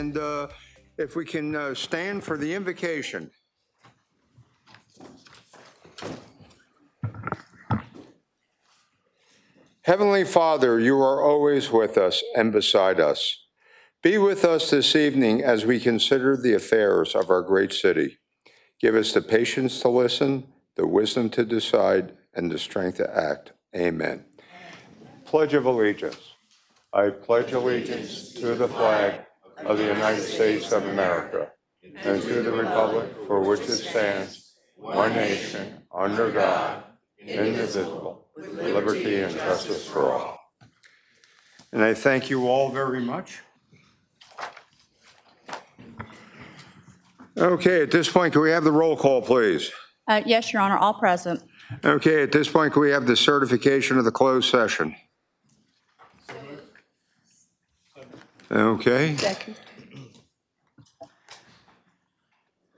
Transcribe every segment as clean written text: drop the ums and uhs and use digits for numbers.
And if we can stand for the invocation. Heavenly Father, you are always with us and beside us. Be with us this evening as we consider the affairs of our great city. Give us the patience to listen, the wisdom to decide, and the strength to act. Amen. Pledge of Allegiance. I pledge allegiance to the flag of the United States of America and to the republic for which it stands, one nation, under God, indivisible, with liberty and justice for all. And I thank you all very much. Okay, at this point, can we have the roll call, please? Yes, Your Honor, all present. Okay, at this point, can we have the certification of the closed session? Okay. Second.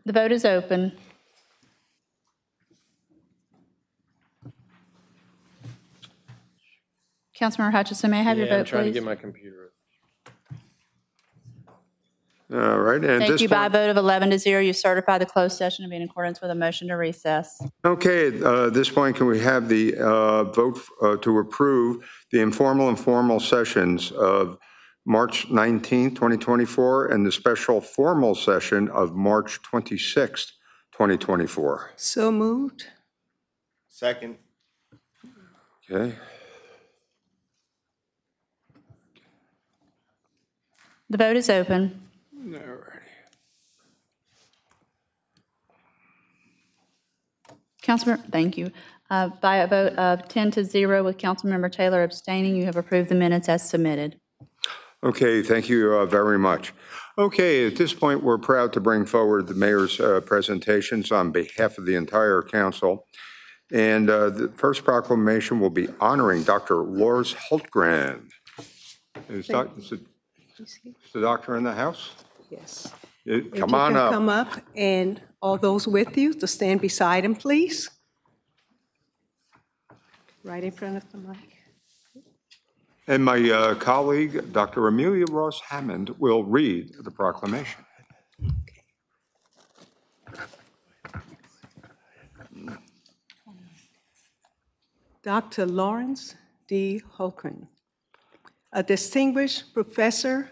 The vote is open. Councilmember Hutchison, may I have your vote, please? I'm trying to get my computer. All right. And Thank you. By a vote of 11-0, you certify the closed session to be in accordance with a motion to recess. Okay, at this point, can we have the vote to approve the informal and formal sessions of March 19, 2024, and the special formal session of March 26, 2024? So moved. Second. Okay. The vote is open. All righty. Councilmember, thank you. By a vote of 10-0 with Councilmember Taylor abstaining, you have approved the minutes as submitted. Okay, thank you very much. Okay, at this point, we're proud to bring forward the mayor's presentations on behalf of the entire council. And the first proclamation will be honoring Dr. Lars Hultgren. Is the doctor in the house? Yes. Come on up. Come up, and all those with you to stand beside him, please. Right in front of the mic. And my colleague, Dr. Amelia Ross Hammond, will read the proclamation. Dr. Lawrence D. Hultgren, a distinguished professor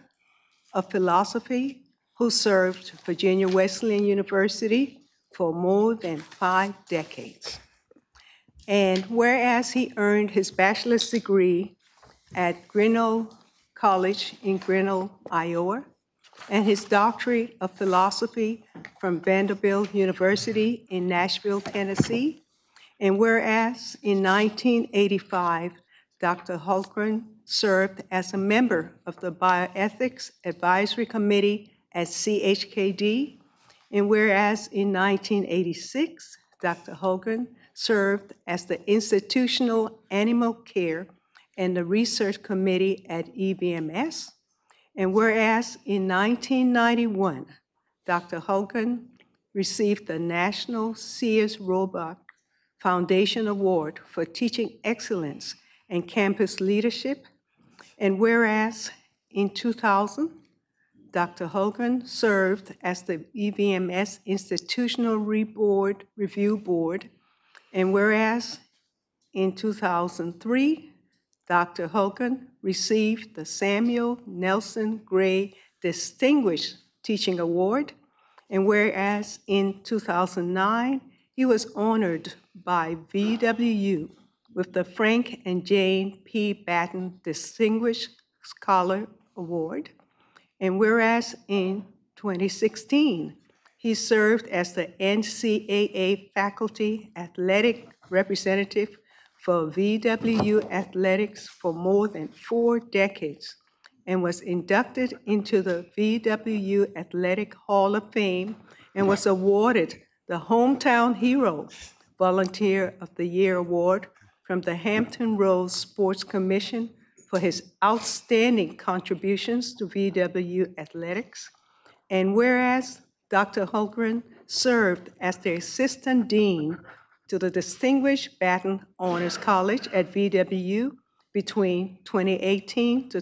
of philosophy who served Virginia Wesleyan University for more than 5 decades. And whereas he earned his bachelor's degree at Grinnell College in Grinnell, Iowa, and his doctorate of philosophy from Vanderbilt University in Nashville, Tennessee, and whereas in 1985, Dr. Hultgren served as a member of the Bioethics Advisory Committee at CHKD, and whereas in 1986, Dr. Hultgren served as the Institutional Animal Care and the Research Committee at EBMS, and whereas in 1991, Dr. Hultgren received the National Sears Roebuck Foundation Award for Teaching Excellence and Campus Leadership, and whereas in 2000, Dr. Hultgren served as the EBMS Institutional Review Board, and whereas in 2003, Dr. Hultgren received the Samuel Nelson Gray Distinguished Teaching Award, and whereas in 2009, he was honored by VWU with the Frank and Jane P. Batten Distinguished Scholar Award, and whereas in 2016, he served as the NCAA Faculty Athletic Representative for VWU Athletics for more than 4 decades and was inducted into the VWU Athletic Hall of Fame and was awarded the Hometown Hero Volunteer of the Year Award from the Hampton Roads Sports Commission for his outstanding contributions to VW Athletics. And whereas Dr. Hultgren served as the Assistant Dean to the Distinguished Batten Honors College at VW between 2018 to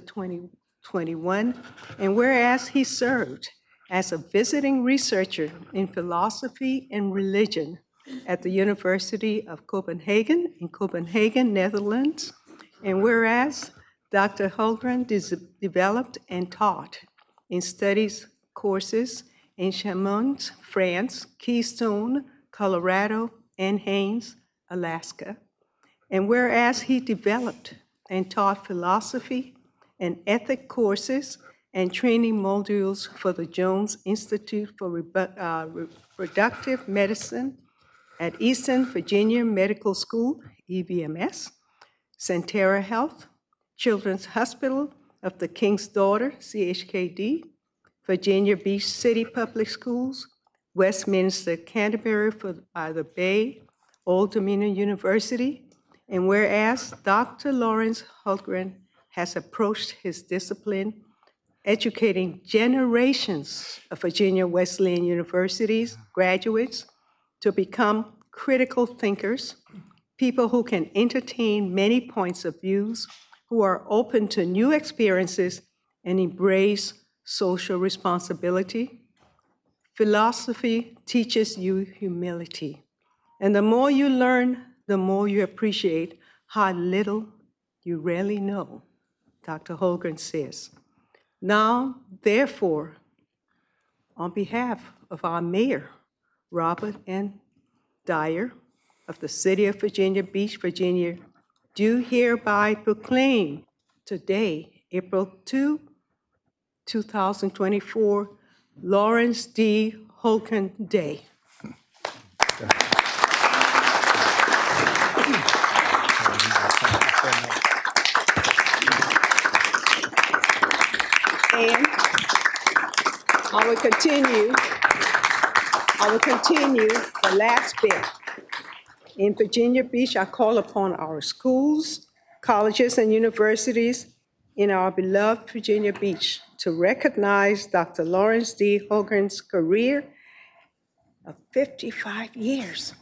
2021, and whereas he served as a visiting researcher in philosophy and religion at the University of Copenhagen in Copenhagen, Netherlands, and whereas Dr. Hultgren developed and taught in studies courses in Chamonix, France, Keystone, Colorado, and Haines, Alaska. And whereas he developed and taught philosophy and ethic courses and training modules for the Jones Institute for Reproductive Medicine at Eastern Virginia Medical School, EVMS, Sentara Health, Children's Hospital of the King's Daughter, CHKD, Virginia Beach City Public Schools, Westminster Canterbury by the Bay, Old Dominion University, and whereas Dr. Lawrence Hultgren has approached his discipline educating generations of Virginia Wesleyan University's graduates to become critical thinkers, people who can entertain many points of views, who are open to new experiences and embrace social responsibility. Philosophy teaches you humility. And the more you learn, the more you appreciate how little you really know, Dr. Hultgren says. Now, therefore, on behalf of our mayor, Robert N. Dyer, of the City of Virginia Beach, Virginia, do hereby proclaim today, April 2, 2024, Lawrence D. Hultgren Day. And I will continue the last bit. In Virginia Beach, I call upon our schools, colleges, and universities in our beloved Virginia Beach to recognize Dr. Lawrence D. Hultgren's career of 55 years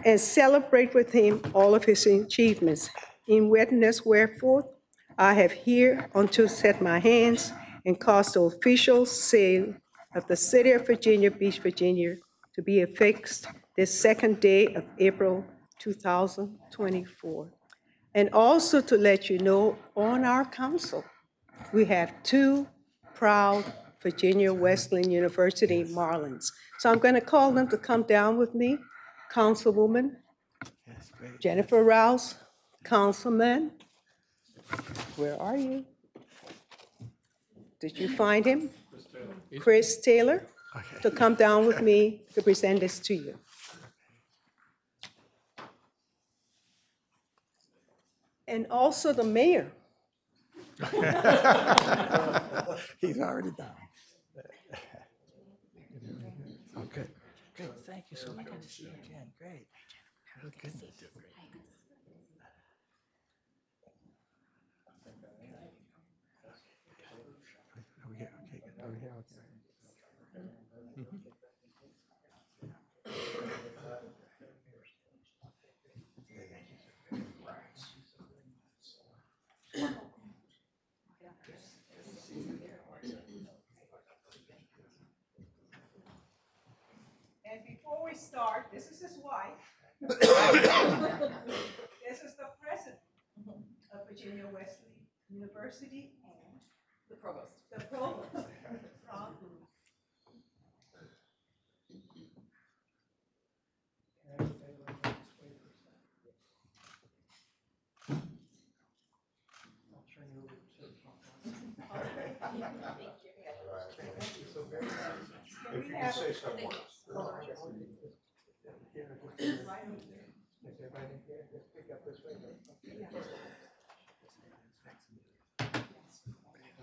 and celebrate with him all of his achievements. In witness wherefore, I have hereunto set my hands and caused the official seal of the City of Virginia Beach, Virginia, to be affixed this second day of April 2024. And also to let you know, on our council, we have two proud Virginia Wesleyan University Marlins. So I'm going to call them to come down with me. Councilwoman Jennifer Rouse, Councilman, where are you? Did you find him? Chris Taylor, to come down with me to present this to you. And also the mayor. He's already done. Okay. Great. Thank you so much. Good to see you again. Great. Good to see you. Over here. Okay. Good. Over here. Okay. And before we start, this is his wife. This is the president of Virginia Wesleyan University and the provost. The provost. If you can say something.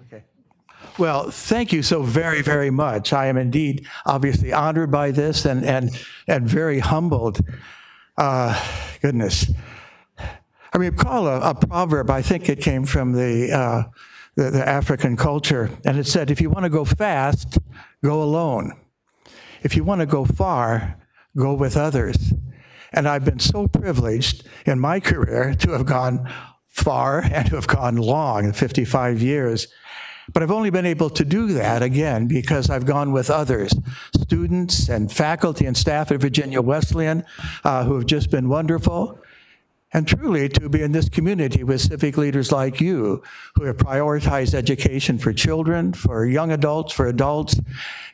Okay. Well, thank you so very, very much. I am indeed obviously honored by this and very humbled. Goodness. I mean, call a proverb, I think it came from the African culture, and it said, if you want to go fast, go alone. If you want to go far, go with others. And I've been so privileged in my career to have gone far and to have gone long, 55 years. But I've only been able to do that, again, because I've gone with others, students and faculty and staff at Virginia Wesleyan who have just been wonderful. And truly, to be in this community with civic leaders like you, who have prioritized education for children, for young adults, for adults,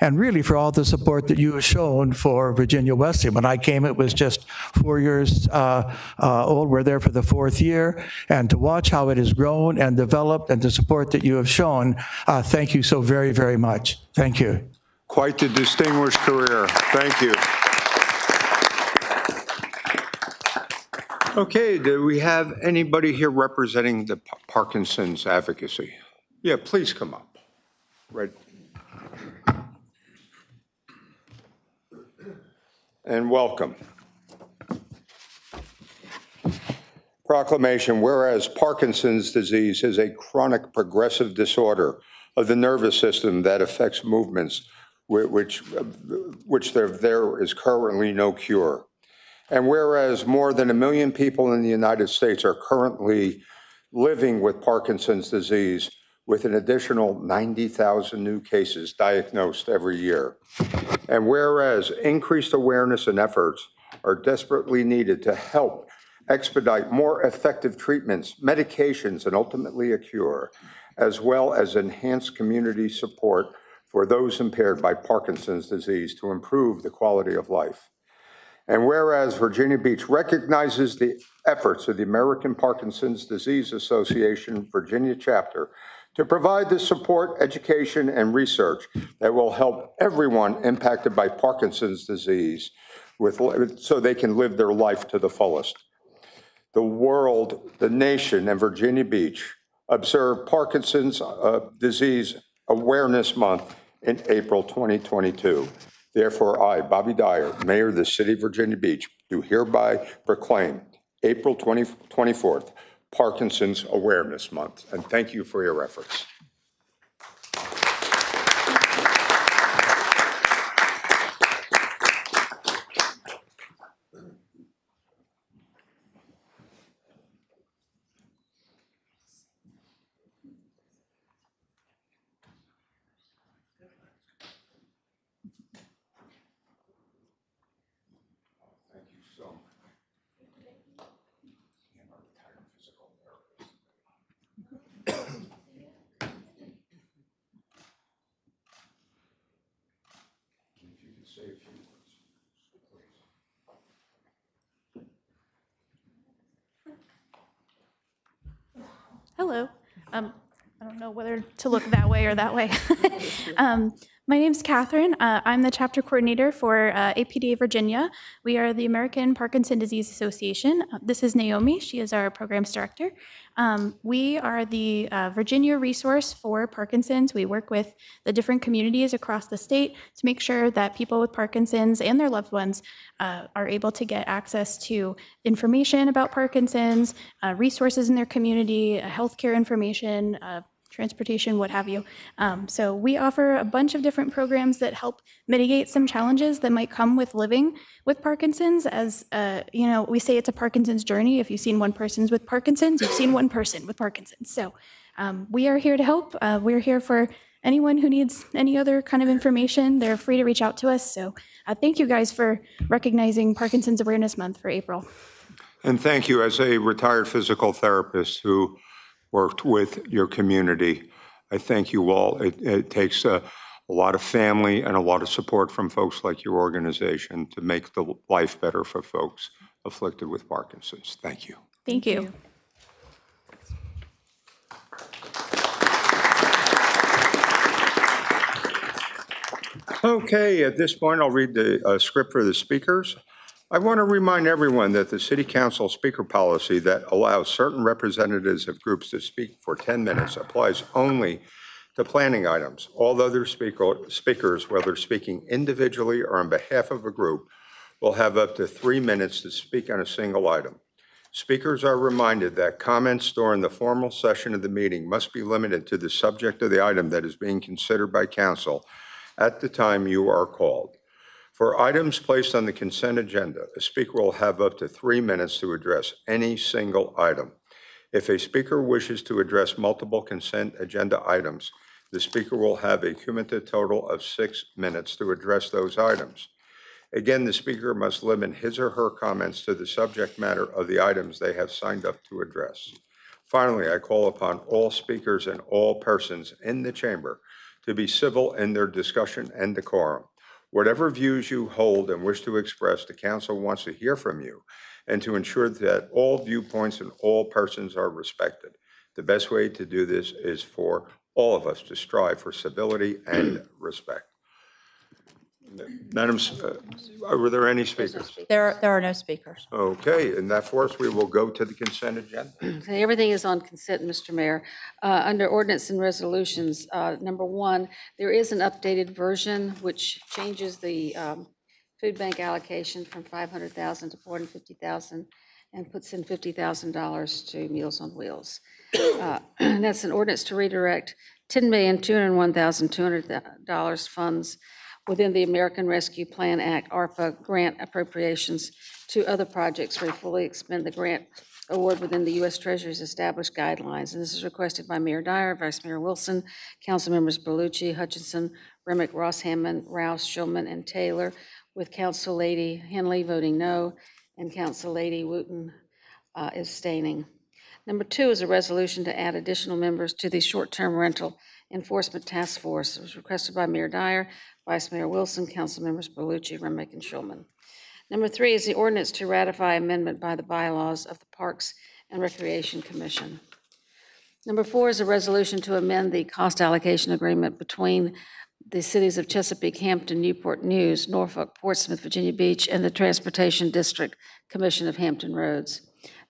and really for all the support that you have shown for Virginia Wesleyan. When I came, it was just 4 years old. We're there for the 4th year. And to watch how it has grown and developed and the support that you have shown, thank you so very, very much. Thank you. Quite the distinguished career. Thank you. Okay, do we have anybody here representing the Parkinson's advocacy? Yeah, please come up. Right. And welcome. Proclamation, whereas Parkinson's disease is a chronic progressive disorder of the nervous system that affects movements which there is currently no cure. And whereas more than 1 million people in the United States are currently living with Parkinson's disease, with an additional 90,000 new cases diagnosed every year. And whereas increased awareness and efforts are desperately needed to help expedite more effective treatments, medications, and ultimately a cure, as well as enhance community support for those impaired by Parkinson's disease to improve the quality of life. And whereas Virginia Beach recognizes the efforts of the American Parkinson's Disease Association Virginia chapter to provide the support, education, and research that will help everyone impacted by Parkinson's disease so they can live their life to the fullest. The world, the nation, and Virginia Beach observe Parkinson's Disease Awareness Month in April 2022. Therefore, I, Bobby Dyer, Mayor of the City of Virginia Beach, do hereby proclaim April 24th, Parkinson's Awareness Month. And thank you for your efforts. Hello. I don't know whether to look that way or that way. My name's Catherine. I'm the chapter coordinator for APDA Virginia. We are the American Parkinson's Disease Association. This is Naomi. She is our programs director. We are the Virginia resource for Parkinson's. We work with the different communities across the state to make sure that people with Parkinson's and their loved ones are able to get access to information about Parkinson's, resources in their community, healthcare information, transportation, what have you. So we offer a bunch of different programs that help mitigate some challenges that might come with living with Parkinson's. As you know, we say it's a Parkinson's journey. If you've seen one person with Parkinson's, you've seen one person with Parkinson's. So we are here to help. We're here for anyone who needs any other kind of information. They're free to reach out to us. So thank you guys for recognizing Parkinson's Awareness Month for April. And thank you. As a retired physical therapist who worked with your community, I thank you all. It takes a lot of family and a lot of support from folks like your organization to make the life better for folks afflicted with Parkinson's. Thank you. Thank you. Okay, at this point, I'll read the script for the speakers. I want to remind everyone that the City Council speaker policy that allows certain representatives of groups to speak for 10 minutes applies only to planning items. All other speakers, whether speaking individually or on behalf of a group, will have up to 3 minutes to speak on a single item. Speakers are reminded that comments during the formal session of the meeting must be limited to the subject of the item that is being considered by council at the time you are called. For items placed on the consent agenda, a speaker will have up to 3 minutes to address any single item. If a speaker wishes to address multiple consent agenda items, The speaker will have a cumulative total of 6 minutes to address those items. Again, the speaker must limit his or her comments to the subject matter of the items they have signed up to address. Finally, I call upon all speakers and all persons in the chamber to be civil in their discussion and decorum. Whatever views you hold and wish to express, the council wants to hear from you and to ensure that all viewpoints and all persons are respected. The best way to do this is for all of us to strive for civility and respect. Madam, were there any speakers? There are no speakers. Okay, in that force, we will go to the consent agenda. Okay, everything is on consent, Mr. Mayor. Under ordinance and resolutions, number 1, there is an updated version which changes the food bank allocation from $500,000 to $450,000 and puts in $50,000 to Meals on Wheels. And that's an ordinance to redirect $10,201,200 funds within the American Rescue Plan Act, ARPA, grant appropriations to other projects where we fully expend the grant award within the U.S. Treasury's established guidelines. And this is requested by Mayor Dyer, Vice Mayor Wilson, Council Members Berlucci, Hutchinson, Remick, Ross Hammond, Rouse, Shulman, and Taylor, with Council Lady Henley voting no and Council Lady Wooten abstaining. Number 2 is a resolution to add additional members to the short-term rental enforcement task force. It was requested by Mayor Dyer, Vice Mayor Wilson, Council Members Berlucci, Remick, and Shulman. Number 3 is the ordinance to ratify amendment by the bylaws of the Parks and Recreation Commission. Number 4 is a resolution to amend the cost allocation agreement between the cities of Chesapeake, Hampton, Newport News, Norfolk, Portsmouth, Virginia Beach, and the Transportation District Commission of Hampton Roads.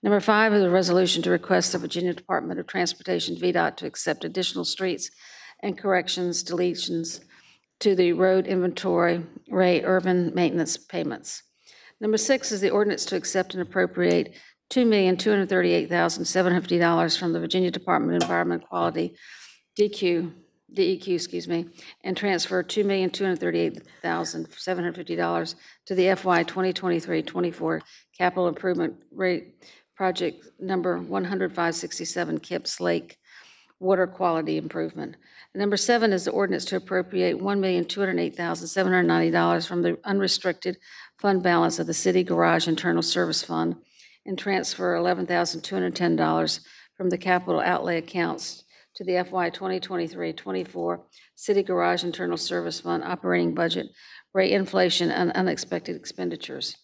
Number 5 is a resolution to request the Virginia Department of Transportation, VDOT, to accept additional streets and corrections, deletions to the road inventory rate urban maintenance payments. Number 6 is the ordinance to accept and appropriate $2,238,750 from the Virginia Department of Environment Quality, DEQ, and transfer $2,238,750 to the FY 2023-24 capital improvement rate project number 10567 Kips Lake water quality improvement. And number 7 is the ordinance to appropriate $1,208,790 from the unrestricted fund balance of the City Garage Internal Service Fund and transfer $11,210 from the capital outlay accounts to the FY 2023-24 City Garage Internal Service Fund operating budget, rate inflation, and unexpected expenditures.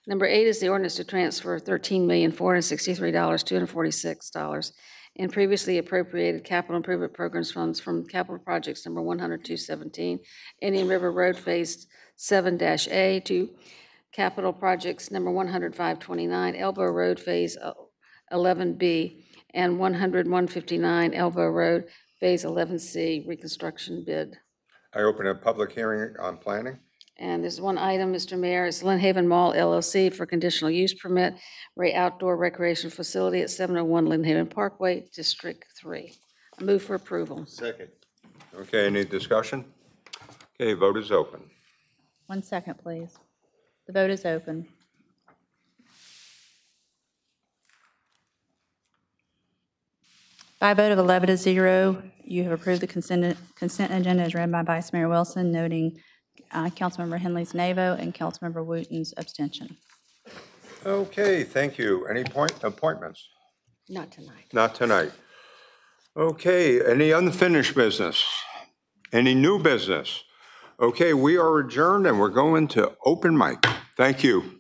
Number 8 is the ordinance to transfer $13,463,246 in previously appropriated capital improvement programs funds from capital projects number 100-217, Indian River Road Phase 7-A, to capital projects number 100-529, Elbow Road Phase 11B, and 100-159 Elbow Road Phase 11C reconstruction bid. I open a public hearing on planning. And there's one item, Mr. Mayor, it's Lynn Haven Mall LLC for conditional use permit, Ray Outdoor Recreation Facility at 701 Lynn Haven Parkway, District 3. I move for approval. Second. Okay, any discussion? Okay, vote is open. 1 second, please. The vote is open. By a vote of 11-0, you have approved the consent agenda as read by Vice Mayor Wilson, noting Councilmember Henley's nay vote and Councilmember Wooten's abstention. Okay, thank you. Any appointments? Not tonight. Not tonight. Okay, any unfinished business? Any new business? Okay, we are adjourned and we're going to open mic. Thank you.